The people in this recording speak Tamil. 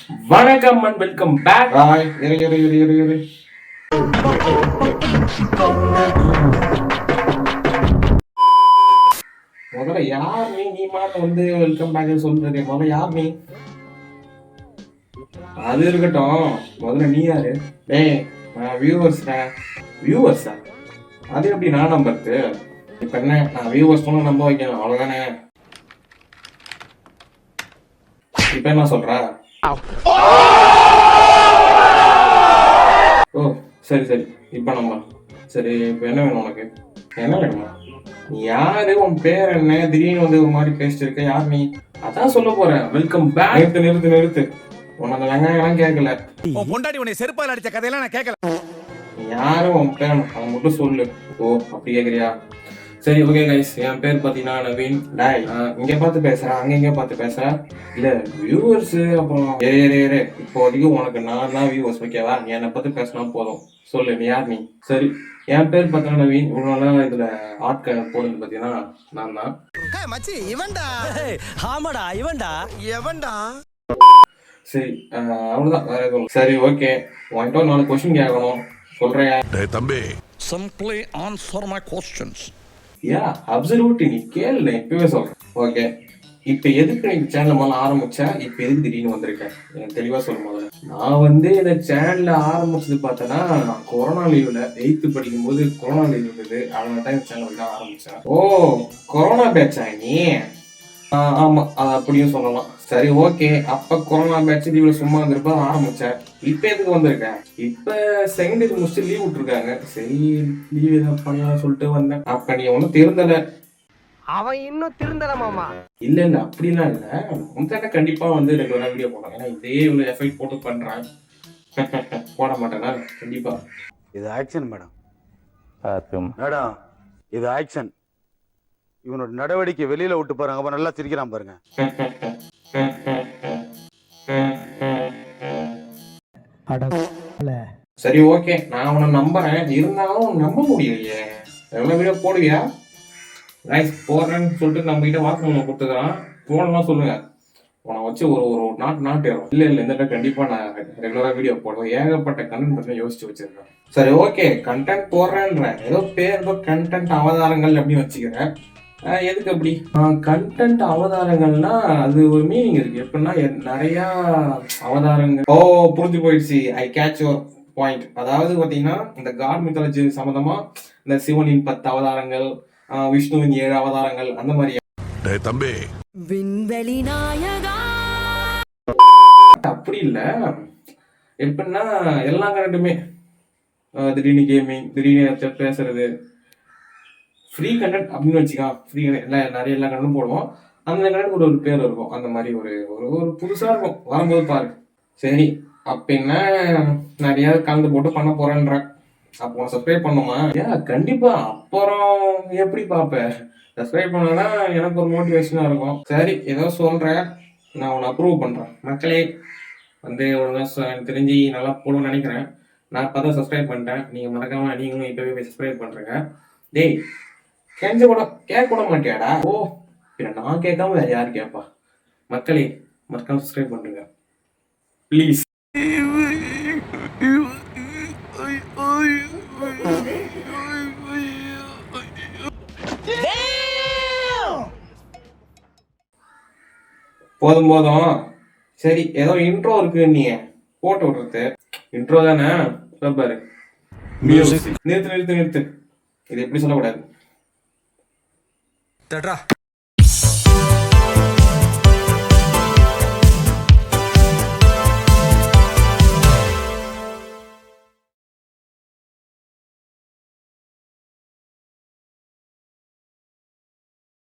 வணக்கம் அண்ட் வெல்கம் பேக். முதல்ல யார் நீ மாத்த வந்து வெல்கம் பேக் சொல்றது? முதல்ல யார் நீ? அது இருக்கட்டும், முதல்ல நீ யாரு? டேய், வியூவர்ஸா? அது எப்படி நான் நம்புறது? இப்ப என்ன, நான் வியூவர்ஸ் நம்ப வைக்கணும் அவ்வளவுதானே? இப்ப என்ன சொல்ற? ஓ சரி சரி, இப்ப நம்ம சரி, இப்ப என்ன வேணும் உனக்கு? என்ன வேணுமா? நீ யாரு? உன் பேர் என்ன? திடீர்னு வந்து ஒரு மாதிரி பேசிட்டு இருக்க. யார் நீ? அதான் சொல்ல போறேன். Welcome back. நிறுத்து. உனக்கு வெங்காயம் கேட்கல. பொண்டாடி உன்னை செருப்பால் அடிச்ச கதையெல்லாம் நான் கேட்கல. யாரு உன் பேர்? அவன் மட்டும் சொல்லு. ஓ அப்படி கேக்குறியா? சரி ஓகே கைஸ், என் பேர் பாத்தீங்கன்னா நவீன். டாய், இங்க பார்த்து பேசுறேன், அங்க பார்த்து பேசுறேன். இல்ல வியூவர்ஸ் அப்புறம் இப்போதைக்கு உனக்கு நான் தான் வியூவர்ஸ், ஓகேவா? நீ என்னை பத்தி பேசினா போதும். சொல்லு, நீ யார் நீ? சரி, என் பேர் பார்த்தீங்கன்னா நவீன். இவ்வளவு இதுல ஆட்கள் போடுறது பாத்தீங்கன்னா நான் தான். மச்சி இவன்டா. ஆமாடா இவன்டா. எவன்டா? சரி, அவ்வளவுதான், வேற எதுவும். சரி ஓகே, உன்கிட்ட 4 கொஸ்டின் கேட்கணும். சொல்றியா? தம்பி, simply answer my questions. Yeah absolutely, நீ கேளு, நான் இப்பவே சொல்றேன். ஓகே, இப்ப எதுக்கு நீ சேனல் முதல்ல ஆரம்பிச்சா? இப்ப எதுக்கு திடீர்னு வந்திருக்கேன்? எனக்கு தெளிவா சொல்லும் போது, நான் வந்து இந்த சேனல்ல ஆரம்பிச்சது பார்த்தேன்னா, கொரோனா லீவ்ல 8th படிக்கும் போது கொரோனா லீவ் இருந்தது. அதனால தான் இந்த சேனல் வந்து ஆரம்பிச்சேன். ஓ, கொரோனா பேட்சா நீ? ஆமா, அது அப்படியும் சொல்லலாம். சரி ஓகே, அப்ப கொரோனா பேட்ச் லீவ்ல சும்மா இருந்திருப்ப ஆரம்பிச்சேன். இப்ப எதுக்கு வந்திருக்கேன்? இப்ப செகண்ட் இயர் முடிச்சு லீவ் விட்டுருக்காங்க. சரி, லீவ் ஏதாவது பண்ணலாம் சொல்லிட்டு வந்தேன். அப்ப நீ ஒன்னும் திருந்தல. அவன் இன்னும் திருந்தல மாமா. இல்ல அப்படிலாம் இல்ல, உனக்காக கண்டிப்பா வந்து ரெகுலரா வீடியோ போடுறேன். ஏன்னா இதே இவ்வளவு எஃபெக்ட் போட்டு பண்றேன். போட மாட்டேனா? கண்டிப்பா. இது ஆக்ஷன் மேடம். மேடம், இது ஆக்ஷன். இவனோட நடவடிக்கை வெளியில விட்டு பாருங்க, அப்ப நல்லா சிரிக்கிறான் பாருங்க. சரி ஓகே, நான் உன்னை நம்புறேன். இருந்தாலும் நம்ப முடியலையே. எவ்வளவு வீடியோ போடுவியா? ரைஸ் போடுறேன்னு சொல்லிட்டு நம்ம கிட்ட வாசகம் கொடுத்துக்கிறான். போடலாம் சொல்லுங்க, உன வச்சு ஒரு நாட்டு ஏறும். இல்ல இந்த டைம் கண்டிப்பா நான் ரெகுலரா வீடியோ போடுவேன். ஏகப்பட்ட கண்டென்ட் பத்தி யோசிச்சு வச்சிருக்கேன். சரி ஓகே, கண்டென்ட் போடுறேன்றேன். ஏதோ பேர் கண்டென்ட் அவதாரங்கள் அப்படின்னு வச்சுக்கிறேன். எதுக்கு அப்படி? கண்டென்ட் அவதாரங்கள்னா அது ஒரு மீனிங் இருக்கு. எப்படின்னா நிறைய அவதாரங்கள். ஓ புரிஞ்சு போயிடுச்சு, ஐ கேட்ச் யுவர் பாயிண்ட். அதாவது பாத்தீங்கன்னா, இந்த காட் மித்தாலஜி சம்பந்தமா இந்த சிவனின் 10 அவதாரங்கள், விஷ்ணுவின் 7 அவதாரங்கள், அந்த மாதிரி. தம்பி, விண்வெளி நாயகா அப்படி இல்ல, எப்படின்னா எல்லா கண்டென்ட்டுமே திடீர்னு கேமிங், திடீர்னு பேசுறது, ஃப்ரீ கண்டென்ட் அப்படின்னு வச்சுக்கா. ஃப்ரீ நிறைய எல்லா கண்டென்ட்டும் போடுவோம். அந்த கண்டென்ட் ஒரு பேர் இருக்கும். அந்த மாதிரி ஒரு புதுசா இருக்கும். வரும்போது பாரு. சரி, அப்ப என்ன நிறைய கலந்து போட்டு பண்ண போறேன்ற. அப்போ சப்ஸ்கிரைப் பண்ணுமா? கண்டிப்பா. அப்புறம் எப்படி பாப்ப? சப்ஸ்கிரைப் பண்ணா எனக்கு ஒரு மோட்டிவேஷனா இருக்கும். சரி, ஏதோ சொல்றேன், நான் உன்னை அப்ரூவ் பண்றேன். மக்களே வந்து ஒழுங்கா தெரிஞ்சு நல்லா போடுன்னு நினைக்கிறேன். நான் பார்த்தா சப்ஸ்கிரைப் பண்ணிட்டேன். நீங்க மறக்காம நீங்களும் இப்பவே சப்ஸ்கிரைப் பண்றீங்க. டேய், கேட்க கூட மாட்டியாடா? ஓ, நான் கேட்காம வேற யாரு கேட்பா? மக்களே மறக்காம சப்ஸ்கிரைப் பண்ணுங்க ப்ளீஸ். போதும். சரி, ஏதோ இன்ட்ரோ இருக்கு, நீ போட்டு விடுறது இன்ட்ரோ தானே? பாரு, நிறுத்து. இது எப்படி சொல்லக்கூடாது.